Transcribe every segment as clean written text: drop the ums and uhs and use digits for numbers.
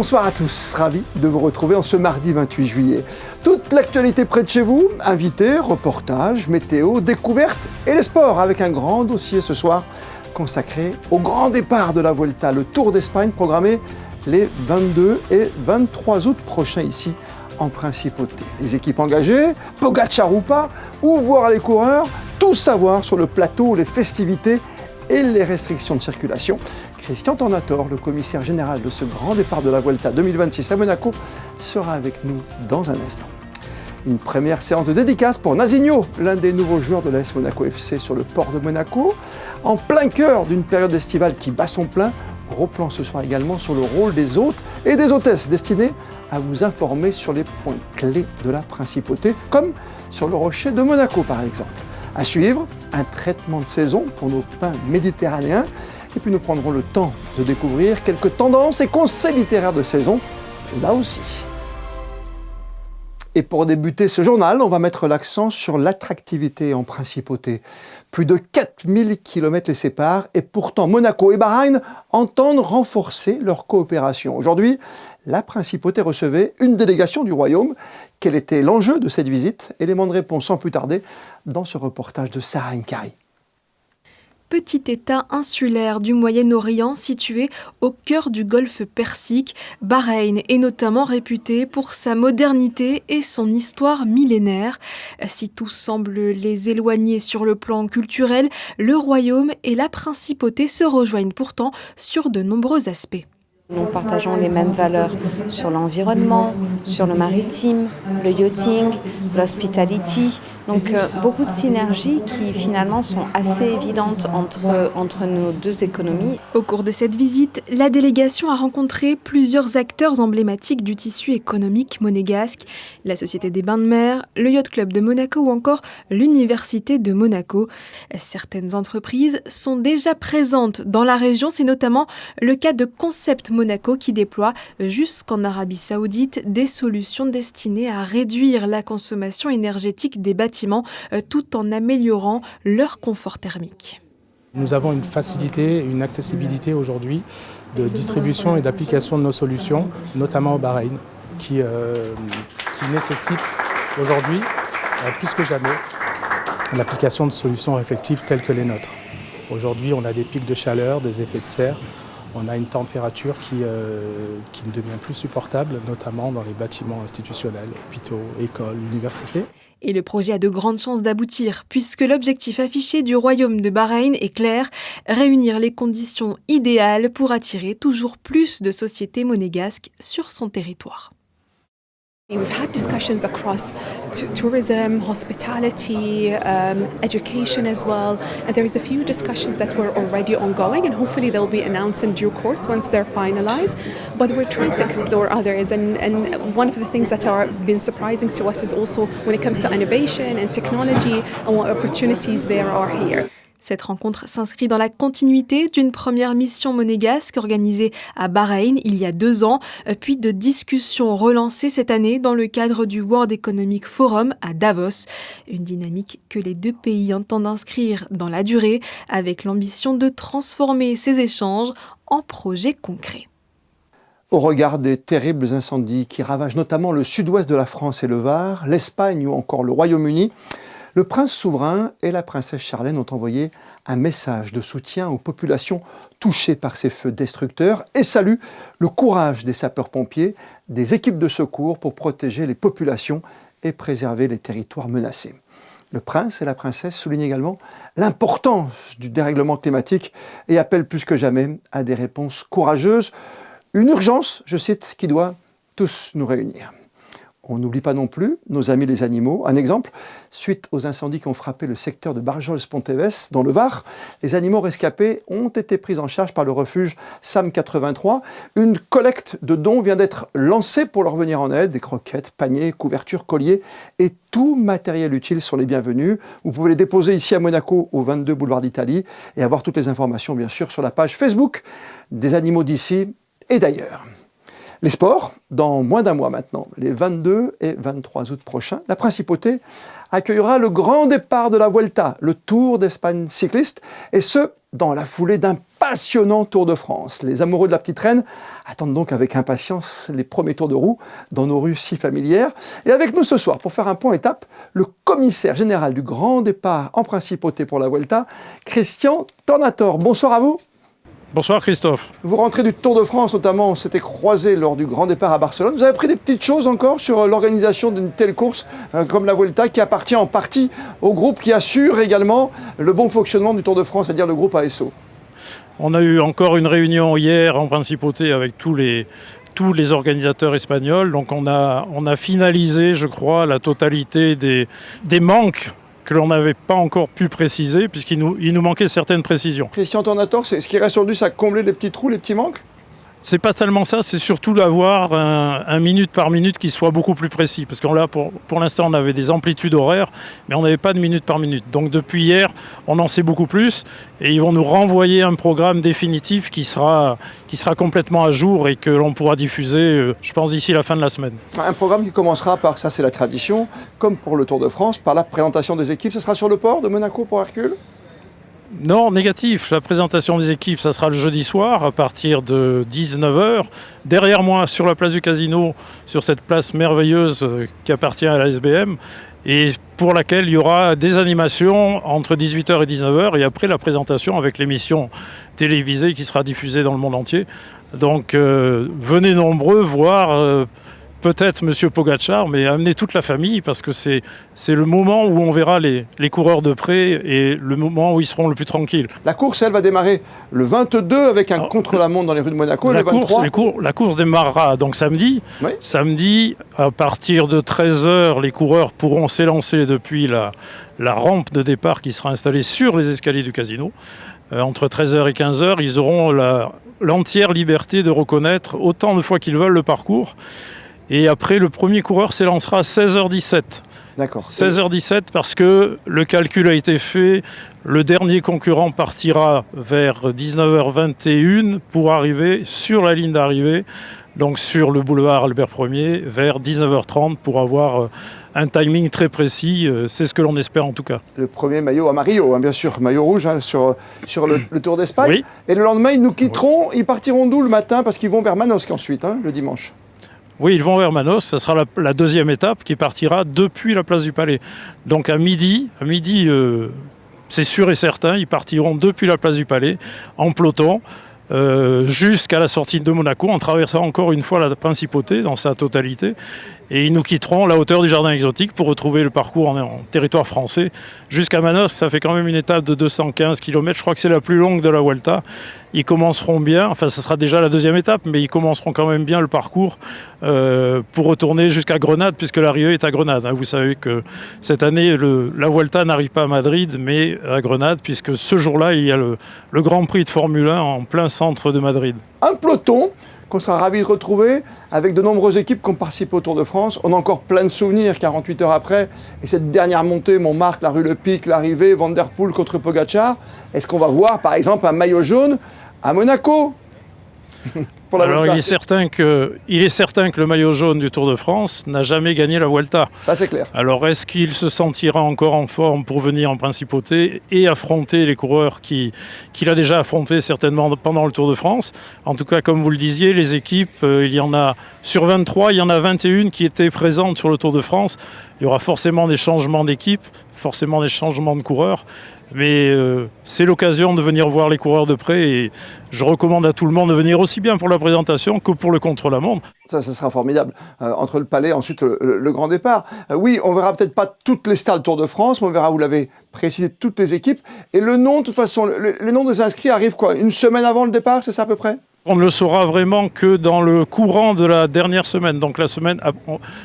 Bonsoir à tous, ravi de vous retrouver en ce mardi 28 juillet. Toute l'actualité près de chez vous, invités, reportages, météo, découvertes et les sports avec un grand dossier ce soir consacré au grand départ de la Vuelta, le Tour d'Espagne programmé les 22 et 23 août prochains ici en Principauté. Les équipes engagées, Pogacar ou pas, où voir les coureurs, tout savoir sur le plateau, les festivités et les restrictions de circulation. Christian Tornator, le commissaire général de ce grand départ de la Vuelta 2026 à Monaco, sera avec nous dans un instant. Une première séance de dédicace pour Nazinho, l'un des nouveaux joueurs de l'AS Monaco FC sur le port de Monaco. En plein cœur d'une période estivale qui bat son plein, gros plan ce soir également sur le rôle des hôtes et des hôtesses destinés à vous informer sur les points clés de la Principauté, comme sur le rocher de Monaco par exemple. À suivre, un traitement de saison pour nos pains méditerranéens. Et puis nous prendrons le temps de découvrir quelques tendances et conseils littéraires de saison, là aussi. Et pour débuter ce journal, on va mettre l'accent sur l'attractivité en Principauté. Plus de 4000 km les séparent et pourtant Monaco et Bahreïn entendent renforcer leur coopération. Aujourd'hui, la Principauté recevait une délégation du Royaume. Quel était l'enjeu de cette visite? Élément de réponse sans plus tarder dans ce reportage de Sarah Inkari. Petit État insulaire du Moyen-Orient situé au cœur du golfe Persique, Bahreïn est notamment réputé pour sa modernité et son histoire millénaire. Si tout semble les éloigner sur le plan culturel, le royaume et la principauté se rejoignent pourtant sur de nombreux aspects. Nous partageons les mêmes valeurs sur l'environnement, sur le maritime, le yachting, l'hospitality. Donc beaucoup de synergies qui finalement sont assez évidentes entre nos deux économies. Au cours de cette visite, la délégation a rencontré plusieurs acteurs emblématiques du tissu économique monégasque, la Société des Bains de Mer, le Yacht Club de Monaco ou encore l'Université de Monaco. Certaines entreprises sont déjà présentes dans la région, c'est notamment le cas de Concept Monaco qui déploie jusqu'en Arabie Saoudite des solutions destinées à réduire la consommation énergétique des bâtiments tout en améliorant leur confort thermique. Nous avons une facilité, une accessibilité aujourd'hui de distribution et d'application de nos solutions, notamment au Bahreïn, qui nécessite aujourd'hui, plus que jamais, l'application de solutions effectives telles que les nôtres. Aujourd'hui, on a des pics de chaleur, des effets de serre, on a une température qui ne devient plus supportable, notamment dans les bâtiments institutionnels, hôpitaux, écoles, universités. Et le projet a de grandes chances d'aboutir, puisque l'objectif affiché du Royaume de Bahreïn est clair, réunir les conditions idéales pour attirer toujours plus de sociétés monégasques sur son territoire. We've had discussions across tourism, hospitality, education as well, and there is a few discussions that were already ongoing, and hopefully they'll be announced in due course once they're finalized. But we're trying to explore others, and one of the things that have been surprising to us is also when it comes to innovation and technology and what opportunities there are here. Cette rencontre s'inscrit dans la continuité d'une première mission monégasque organisée à Bahreïn il y a 2 ans, puis de discussions relancées cette année dans le cadre du World Economic Forum à Davos. Une dynamique que les deux pays entendent inscrire dans la durée avec l'ambition de transformer ces échanges en projets concrets. Au regard des terribles incendies qui ravagent notamment le sud-ouest de la France et le Var, l'Espagne ou encore le Royaume-Uni, le prince souverain et la princesse Charlène ont envoyé un message de soutien aux populations touchées par ces feux destructeurs et saluent le courage des sapeurs-pompiers, des équipes de secours pour protéger les populations et préserver les territoires menacés. Le prince et la princesse soulignent également l'importance du dérèglement climatique et appellent plus que jamais à des réponses courageuses. Une urgence, je cite, qui doit tous nous réunir. On n'oublie pas non plus nos amis les animaux. Un exemple, suite aux incendies qui ont frappé le secteur de Barjols-Ponteves, dans le Var, les animaux rescapés ont été pris en charge par le refuge SAM 83. Une collecte de dons vient d'être lancée pour leur venir en aide. Des croquettes, paniers, couvertures, colliers et tout matériel utile sont les bienvenus. Vous pouvez les déposer ici à Monaco, au 22 boulevard d'Italie, et avoir toutes les informations, bien sûr, sur la page Facebook des animaux d'ici et d'ailleurs. Les sports, dans moins d'un mois maintenant, les 22 et 23 août prochains, la Principauté accueillera le grand départ de la Vuelta, le Tour d'Espagne cycliste, et ce, dans la foulée d'un passionnant Tour de France. Les amoureux de la petite reine attendent donc avec impatience les premiers tours de roue dans nos rues si familières. Et avec nous ce soir, pour faire un point étape, le commissaire général du grand départ en principauté pour la Vuelta, Christian Tornator. Bonsoir à vous. Bonsoir Christophe. Vous rentrez du Tour de France, notamment, on s'était croisé lors du grand départ à Barcelone. Vous avez appris des petites choses encore sur l'organisation d'une telle course comme la Vuelta, qui appartient en partie au groupe qui assure également le bon fonctionnement du Tour de France, c'est-à-dire le groupe ASO. On a eu encore une réunion hier en principauté avec tous les organisateurs espagnols. Donc on a finalisé, je crois, la totalité des manques que l'on n'avait pas encore pu préciser, puisqu'il nous manquait certaines précisions. Christian Tornator, ce qui reste aujourd'hui, ça a comblé les petits trous, les petits manques ? C'est pas tellement ça, c'est surtout d'avoir un minute par minute qui soit beaucoup plus précis. Parce que là, pour l'instant, on avait des amplitudes horaires, mais on n'avait pas de minute par minute. Donc depuis hier, on en sait beaucoup plus. Et ils vont nous renvoyer un programme définitif qui sera complètement à jour et que l'on pourra diffuser, je pense, d'ici la fin de la semaine. Un programme qui commencera par, ça c'est la tradition, comme pour le Tour de France, par la présentation des équipes. Ce sera sur le port de Monaco pour Hercule ? Non, négatif. La présentation des équipes, ça sera le jeudi soir à partir de 19h. Derrière moi, sur la place du Casino, sur cette place merveilleuse qui appartient à la SBM, et pour laquelle il y aura des animations entre 18h et 19h, et après la présentation avec l'émission télévisée qui sera diffusée dans le monde entier. Donc venez nombreux voir... peut-être M. Pogacar, mais amener toute la famille parce que c'est le moment où on verra les coureurs de près et le moment où ils seront le plus tranquilles. La course, elle va démarrer le 22 avec un contre-la-montre dans les rues de Monaco. La course démarrera donc samedi. Oui. Samedi, à partir de 13h, les coureurs pourront s'élancer depuis la rampe de départ qui sera installée sur les escaliers du Casino. Entre 13h et 15h, ils auront l'entière liberté de reconnaître autant de fois qu'ils veulent le parcours. Et après, le premier coureur s'élancera à 16h17. D'accord. 16h17 parce que le calcul a été fait. Le dernier concurrent partira vers 19h21 pour arriver sur la ligne d'arrivée, donc sur le boulevard Albert Ier, vers 19h30 pour avoir un timing très précis. C'est ce que l'on espère en tout cas. Le premier maillot amarillo, bien sûr, maillot rouge sur le Tour d'Espagne. Oui. Et le lendemain, ils nous quitteront. Oui. Ils partiront d'où le matin? Parce qu'ils vont vers Manosque ensuite, le dimanche. Oui, ils vont vers Manosque, ça sera la deuxième étape qui partira depuis la place du Palais. Donc à midi, c'est sûr et certain, ils partiront depuis la place du Palais en peloton jusqu'à la sortie de Monaco en traversant encore une fois la principauté dans sa totalité. Et ils nous quitteront à la hauteur du jardin exotique pour retrouver le parcours en territoire français. Jusqu'à Manosque, ça fait quand même une étape de 215 km. Je crois que c'est la plus longue de la Vuelta. Ils commenceront bien, enfin ce sera déjà la deuxième étape, mais ils commenceront quand même bien le parcours pour retourner jusqu'à Grenade, puisque l'arrivée est à Grenade. Vous savez que cette année, la Vuelta n'arrive pas à Madrid, mais à Grenade, puisque ce jour-là, il y a le Grand Prix de Formule 1 en plein centre de Madrid. Un peloton qu'on sera ravis de retrouver, avec de nombreuses équipes qui ont participé au Tour de France. On a encore plein de souvenirs 48 heures après. Et cette dernière montée, Montmartre, la rue Le Pic, l'arrivée, Van der Poel contre Pogacar. Est-ce qu'on va voir, par exemple, un maillot jaune à Monaco? Alors il est certain que le maillot jaune du Tour de France n'a jamais gagné la Vuelta. Ça c'est clair. Alors est-ce qu'il se sentira encore en forme pour venir en principauté et affronter les coureurs qu'il a déjà affrontés certainement pendant le Tour de France? En tout cas, comme vous le disiez, les équipes, il y en a sur 23, il y en a 21 qui étaient présentes sur le Tour de France. Il y aura forcément des changements d'équipe, forcément des changements de coureurs. Mais c'est l'occasion de venir voir les coureurs de près et je recommande à tout le monde de venir aussi bien pour la présentation que pour le contre-la-montre. Ça sera formidable. Entre le Palais, ensuite le grand départ. Oui, on verra peut-être pas toutes les stars du Tour de France, mais on verra, vous l'avez précisé, toutes les équipes. Et le nom, de toute façon, les noms des inscrits arrivent quoi? Une semaine avant le départ, c'est ça à peu près? On ne le saura vraiment que dans le courant de la dernière semaine. Donc la semaine,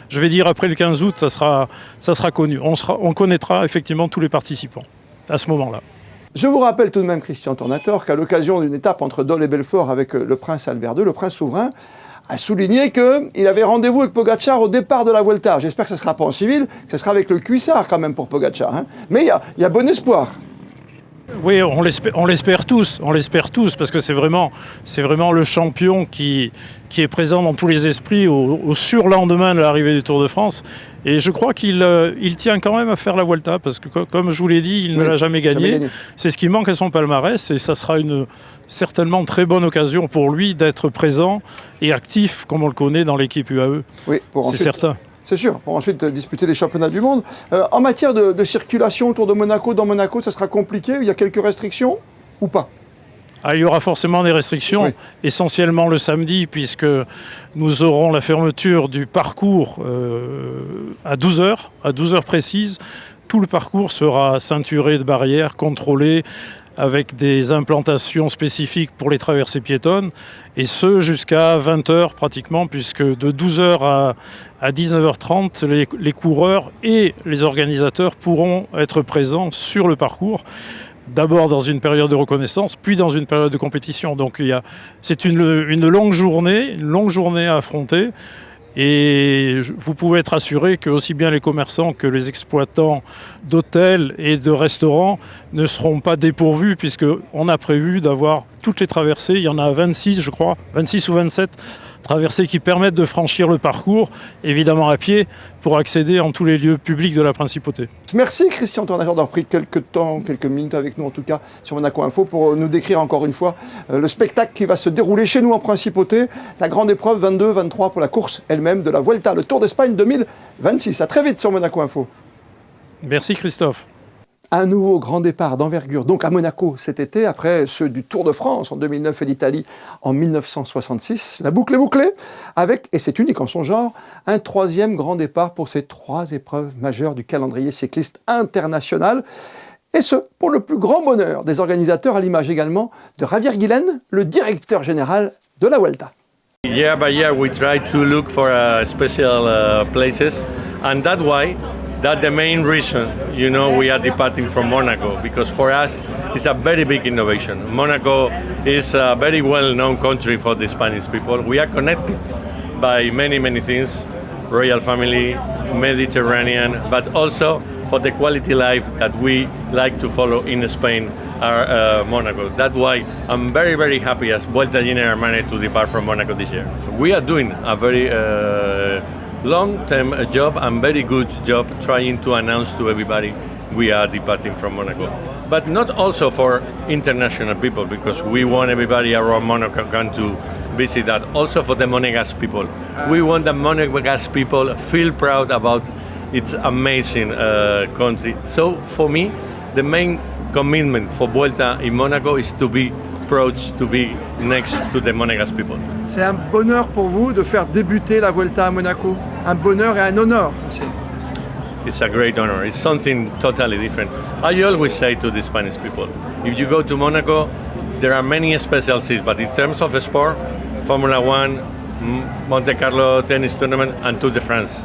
je vais dire après le 15 août, ça sera connu. On connaîtra effectivement tous les participants à ce moment-là. Je vous rappelle tout de même, Christian Tornator, qu'à l'occasion d'une étape entre Dole et Belfort avec le prince Albert II, le prince souverain a souligné qu'il avait rendez-vous avec Pogacar au départ de la Vuelta. J'espère que ce ne sera pas en civil, que ce sera avec le cuissard quand même pour Pogacar. Mais il y a bon espoir. Oui, on l'espère tous, parce que c'est vraiment le champion qui est présent dans tous les esprits au surlendemain de l'arrivée du Tour de France. Et je crois qu'il tient quand même à faire la Vuelta, parce que comme je vous l'ai dit, il ne l'a jamais gagné. C'est ce qui manque à son palmarès, et ça sera une certainement très bonne occasion pour lui d'être présent et actif, comme on le connaît dans l'équipe UAE. Oui, c'est certain. C'est sûr, pour ensuite disputer les championnats du monde. En matière de circulation autour de Monaco, dans Monaco, ça sera compliqué? Il y a quelques restrictions ou pas? Il y aura forcément des restrictions, oui. Essentiellement le samedi, puisque nous aurons la fermeture du parcours à 12h précises. Tout le parcours sera ceinturé de barrières, contrôlé, avec des implantations spécifiques pour les traversées piétonnes, et ce jusqu'à 20h pratiquement, puisque de 12h à 19h30, les coureurs et les organisateurs pourront être présents sur le parcours, d'abord dans une période de reconnaissance, puis dans une période de compétition. Donc c'est une longue journée à affronter. Et vous pouvez être assuré que aussi bien les commerçants que les exploitants d'hôtels et de restaurants ne seront pas dépourvus, puisqu'on a prévu d'avoir toutes les traversées. Il y en a 26, je crois, 26 ou 27 traversées qui permettent de franchir le parcours, évidemment à pied, pour accéder en tous les lieux publics de la Principauté. Merci Christian Tournager d'avoir pris quelques minutes avec nous, en tout cas sur Monaco Info, pour nous décrire encore une fois le spectacle qui va se dérouler chez nous en Principauté, la grande épreuve 22-23 pour la course elle-même de la Vuelta, le Tour d'Espagne 2026. À très vite sur Monaco Info. Merci Christophe. Un nouveau grand départ d'envergure, donc à Monaco cet été, après ceux du Tour de France en 2009 et d'Italie en 1966. La boucle est bouclée avec, et c'est unique en son genre, un troisième grand départ pour ces 3 épreuves majeures du calendrier cycliste international. Et ce, pour le plus grand bonheur des organisateurs, à l'image également de Javier Guillen, le directeur général de la Vuelta. Year by year we try to look for special places, and that's why that's the main reason, we are departing from Monaco, because for us it's a very big innovation. Monaco is a very well-known country for the Spanish people. We are connected by many, many things, royal family, Mediterranean, but also for the quality life that we like to follow in Spain, Monaco. That's why I'm very, very happy as Vuelta General Manager to depart from Monaco this year. We are doing a very long-term job and very good job trying to announce to everybody we are departing from Monaco. But not also for international people, because we want everybody around Monaco to visit that. Also for the Monegasque people. We want the Monegasque people feel proud about its amazing country. So for me, the main commitment for Vuelta in Monaco is to be proud to be next to the Monegasque people. C'est un bonheur pour vous de faire débuter la Vuelta à Monaco. Un bonheur et un honneur aussi. It's a great honor. It's something totally different. I always say to the Spanish people, if you go to Monaco, there are many specialties, but in terms of sport, Formula One, Monte Carlo tennis tournament, and Tour de France.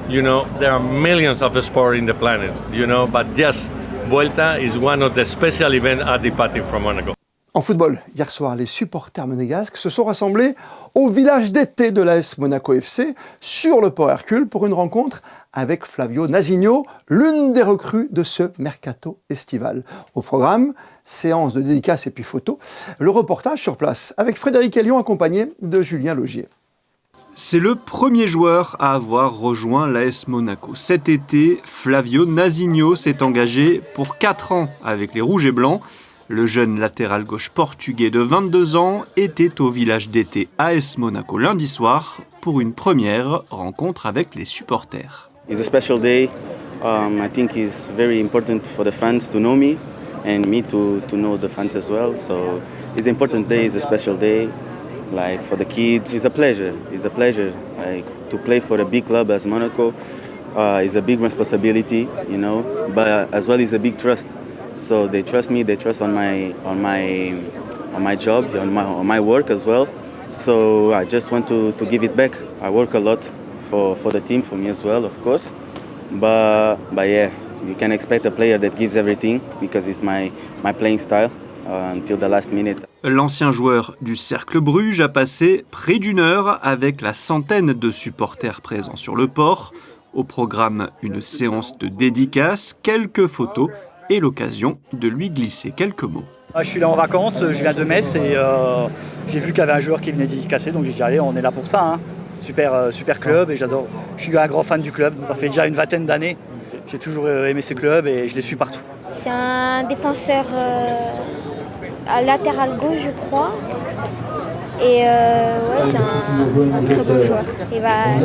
There are millions of sports in the planet, but just Vuelta is one of the special events at departing from Monaco. En football, hier soir, les supporters monégasques se sont rassemblés au village d'été de l'AS Monaco FC, sur le port Hercule, pour une rencontre avec Flavio Nasinho, l'une des recrues de ce mercato estival. Au programme, séance de dédicaces et puis photos, le reportage sur place avec Frédéric Elion accompagné de Julien Logier. C'est le premier joueur à avoir rejoint l'AS Monaco. Cet été, Flavio Nasinho s'est engagé pour 4 ans avec les Rouges et Blancs. Le jeune latéral gauche portugais de 22 ans était au village d'été AS Monaco lundi soir pour une première rencontre avec les supporters. It's a special day. I think it's very important for the fans to know me and me to know the fans as well. So it's an important day, it's a special day. Like for the kids, it's a pleasure. It's a pleasure to play for a big club as Monaco. It's a big responsibility, but as well it's a big trust. So they trust me. They trust on my job, on my work as well. So I just want to give it back. I work a lot for the team, for me as well, of course. But yeah, you can expect a player that gives everything because it's my playing style until the last minute. L'ancien joueur du Cercle Bruges a passé près d'1 heure avec la centaine de supporters présents sur le port. Au programme, une séance de dédicaces, quelques photos et l'occasion de lui glisser quelques mots. Je suis là en vacances, je viens de Metz et j'ai vu qu'il y avait un joueur qui venait dédicacer, donc j'ai dit allez, on est là pour ça. Hein. Super club et j'adore. Je suis un grand fan du club, ça fait déjà une vingtaine d'années. J'ai toujours aimé ce club et je les suis partout. C'est un défenseur à latéral gauche, je crois. Et c'est un très bon joueur.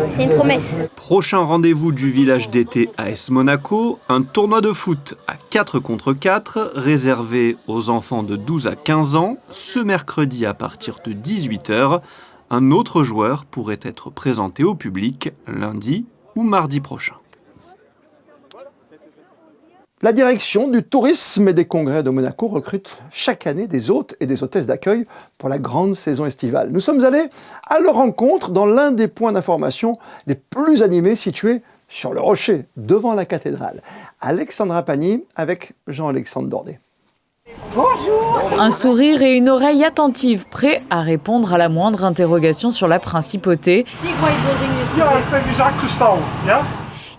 C'est une promesse. Prochain rendez-vous du village d'été AS Monaco, un tournoi de foot à 4 contre 4 réservé aux enfants de 12 à 15 ans. Ce mercredi à partir de 18h, un autre joueur pourrait être présenté au public lundi ou mardi prochain. La direction du tourisme et des congrès de Monaco recrute chaque année des hôtes et des hôtesses d'accueil pour la grande saison estivale. Nous sommes allés à leur rencontre dans l'un des points d'information les plus animés situés sur le rocher, devant la cathédrale. Alexandra Pagny avec Jean-Alexandre Dordet. Bonjour. Un sourire et une oreille attentive, prêts à répondre à la moindre interrogation sur la principauté.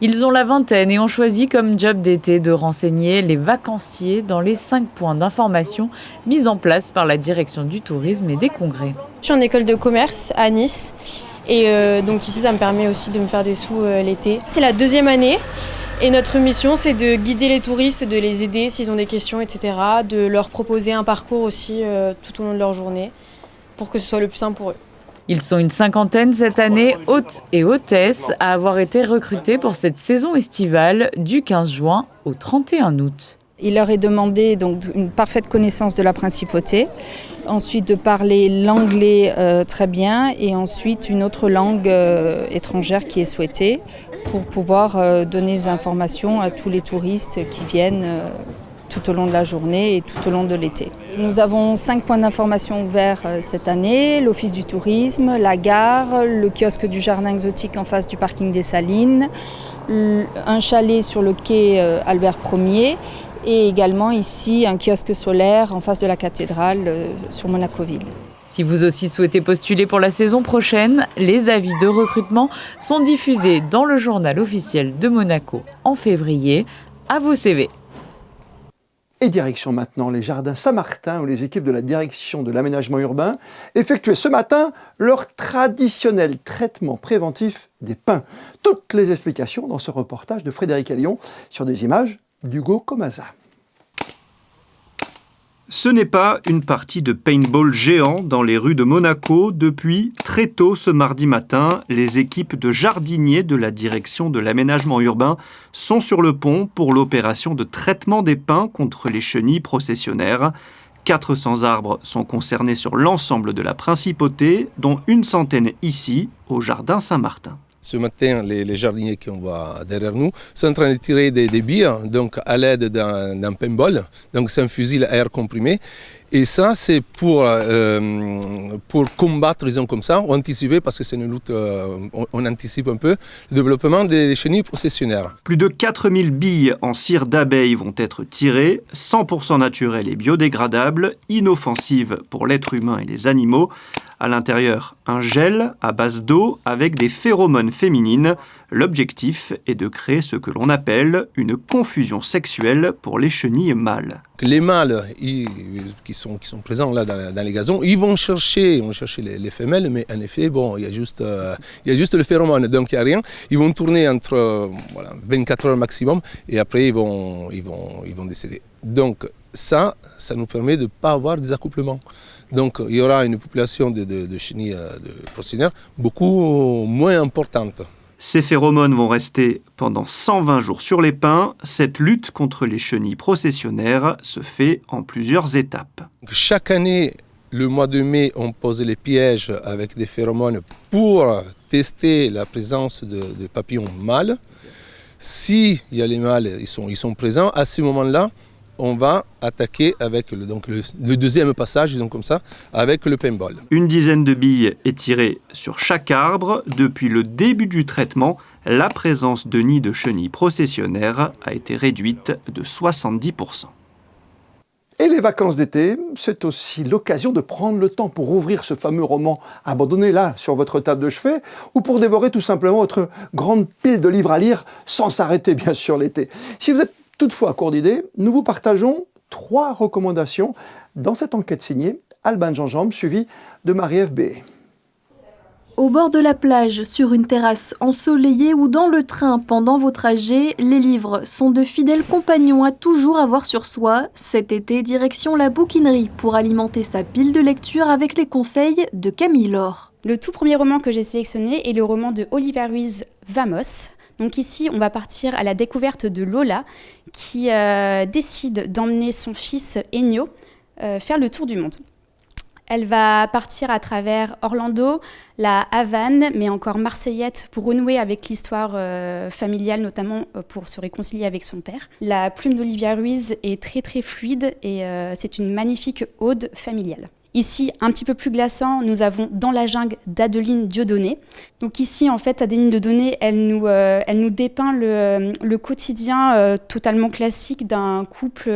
Ils ont la vingtaine et ont choisi comme job d'été de renseigner les vacanciers dans les 5 points d'information mis en place par la direction du tourisme et des congrès. Je suis en école de commerce à Nice et donc ici ça me permet aussi de me faire des sous l'été. C'est la 2e année et notre mission c'est de guider les touristes, de les aider s'ils ont des questions, etc. De leur proposer un parcours aussi tout au long de leur journée pour que ce soit le plus simple pour eux. Ils sont une cinquantaine cette année, hôtes et hôtesses, à avoir été recrutés pour cette saison estivale du 15 juin au 31 août. Il leur est demandé donc une parfaite connaissance de la principauté, ensuite de parler l'anglais très bien et ensuite une autre langue étrangère qui est souhaitée pour pouvoir donner des informations à tous les touristes qui viennent tout au long de la journée et tout au long de l'été. Nous avons 5 points d'information ouverts cette année, l'Office du tourisme, la gare, le kiosque du jardin exotique en face du parking des Salines, un chalet sur le quai Albert Ier et également ici un kiosque solaire en face de la cathédrale sur Monaco-Ville. Si vous aussi souhaitez postuler pour la saison prochaine, les avis de recrutement sont diffusés dans le journal officiel de Monaco en février. À vos CV. Et direction maintenant les jardins Saint-Martin où les équipes de la direction de l'aménagement urbain effectuaient ce matin leur traditionnel traitement préventif des pins. Toutes les explications dans ce reportage de Frédéric Elion sur des images d'Hugo Comaza. Ce n'est pas une partie de paintball géant dans les rues de Monaco. Depuis très tôt ce mardi matin, les équipes de jardiniers de la direction de l'aménagement urbain sont sur le pont pour l'opération de traitement des pins contre les chenilles processionnaires. 400 arbres sont concernés sur l'ensemble de la principauté, dont une centaine ici, au jardin Saint-Martin. Ce matin, les jardiniers qui on voit derrière nous sont en train de tirer des billes donc à l'aide d'un paintball. Donc c'est un fusil à air comprimé. Et ça, c'est pour combattre, disons comme ça, ou anticiper, parce que c'est une lutte, on anticipe un peu, le développement des chenilles processionnaires. Plus de 4000 billes en cire d'abeille vont être tirées, 100% naturelles et biodégradables, inoffensives pour l'être humain et les animaux. À l'intérieur, un gel à base d'eau avec des phéromones féminines. L'objectif est de créer ce que l'on appelle une confusion sexuelle pour les chenilles mâles. Les mâles qui sont présents là dans les gazons, ils vont chercher les femelles, mais en effet, bon, il y a juste le phéromone, donc il n'y a rien. Ils vont tourner entre 24 heures maximum et après ils vont décéder. Donc ça nous permet de ne pas avoir des accouplements. Donc il y aura une population de chenilles processionnaires beaucoup moins importante. Ces phéromones vont rester pendant 120 jours sur les pins. Cette lutte contre les chenilles processionnaires se fait en plusieurs étapes. Chaque année, le mois de mai, on pose les pièges avec des phéromones pour tester la présence de papillons mâles. Si il y a les mâles, ils sont présents, à ce moment-là, on va attaquer avec le deuxième passage, disons comme ça, avec le paintball. Une dizaine de billes est tirée sur chaque arbre. Depuis le début du traitement, la présence de nids de chenilles processionnaires a été réduite de 70%. Et les vacances d'été, c'est aussi l'occasion de prendre le temps pour ouvrir ce fameux roman abandonné là, sur votre table de chevet, ou pour dévorer tout simplement votre grande pile de livres à lire, sans s'arrêter bien sûr l'été. Si vous êtes Toutefois, à court d'idées, nous vous partageons 3 recommandations dans cette enquête signée Alban Jean-Jambe, suivie de Marie-Ève Béhet. Au bord de la plage, sur une terrasse ensoleillée ou dans le train pendant vos trajets, les livres sont de fidèles compagnons à toujours avoir sur soi. Cet été, direction la bouquinerie pour alimenter sa pile de lecture avec les conseils de Camille Laure. Le tout premier roman que j'ai sélectionné est le roman de Olivia Ruiz, Vamos. Donc ici, on va partir à la découverte de Lola qui décide d'emmener son fils Ennio faire le tour du monde. Elle va partir à travers Orlando, la Havane, mais encore Marseillette pour renouer avec l'histoire familiale, notamment pour se réconcilier avec son père. La plume d'Olivia Ruiz est très très fluide et c'est une magnifique ode familiale. Ici, un petit peu plus glaçant, nous avons Dans la jungle d'Adeline Dieudonné. Donc ici, en fait, Adeline Dieudonné, elle nous dépeint le quotidien totalement classique d'un couple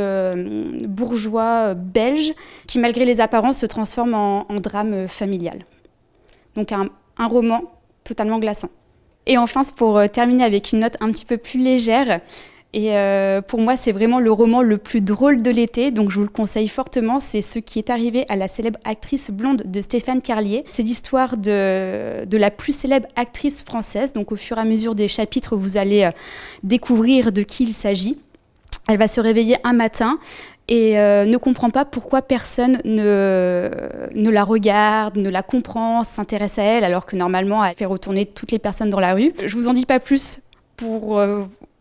bourgeois belge qui, malgré les apparences, se transforme en drame familial. Donc un roman totalement glaçant. Et enfin, pour terminer avec une note un petit peu plus légère, et pour moi, c'est vraiment le roman le plus drôle de l'été, donc je vous le conseille fortement. C'est Ce qui est arrivé à la célèbre actrice blonde de Stéphane Carlier. C'est l'histoire de la plus célèbre actrice française. Donc au fur et à mesure des chapitres, vous allez découvrir de qui il s'agit. Elle va se réveiller un matin et ne comprend pas pourquoi personne ne la regarde, ne la comprend, s'intéresse à elle, alors que normalement, elle fait retourner toutes les personnes dans la rue. Je vous en dis pas plus pour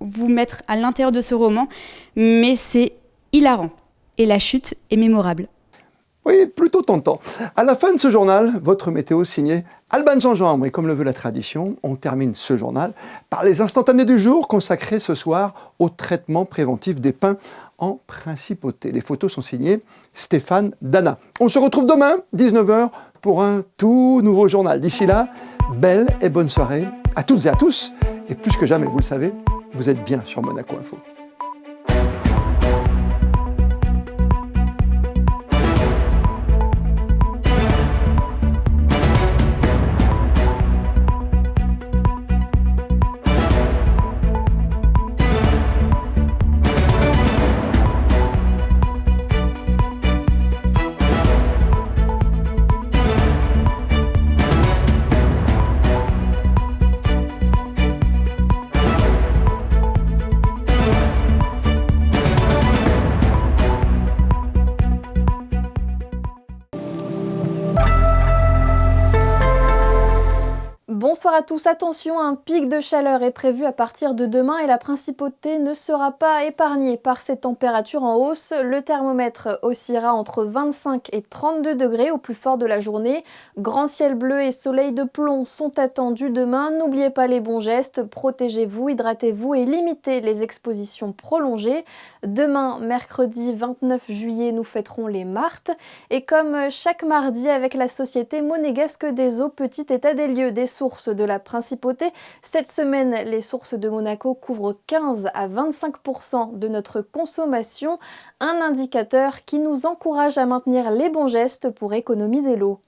vous mettre à l'intérieur de ce roman, mais c'est hilarant et la chute est mémorable. Oui, plutôt tentant. À la fin de ce journal, votre météo signée Alban Jean-Jambe. Et comme le veut la tradition, on termine ce journal par les instantanés du jour consacrés ce soir au traitement préventif des pins en principauté. Les photos sont signées Stéphane Dana. On se retrouve demain, 19h, pour un tout nouveau journal. D'ici là, belle et bonne soirée à toutes et à tous. Et plus que jamais, vous le savez, vous êtes bien sur Monaco Info. Bonsoir à tous, attention, un pic de chaleur est prévu à partir de demain et la principauté ne sera pas épargnée par ces températures en hausse. Le thermomètre oscillera entre 25 et 32 degrés au plus fort de la journée. Grand ciel bleu et soleil de plomb sont attendus demain. N'oubliez pas les bons gestes, protégez-vous, hydratez-vous et limitez les expositions prolongées. Demain, mercredi 29 juillet, nous fêterons les Martes. Et comme chaque mardi avec la Société monégasque des eaux, petit état des lieux des sources de la principauté. Cette semaine, les sources de Monaco couvrent 15 à 25% de notre consommation, un indicateur qui nous encourage à maintenir les bons gestes pour économiser l'eau.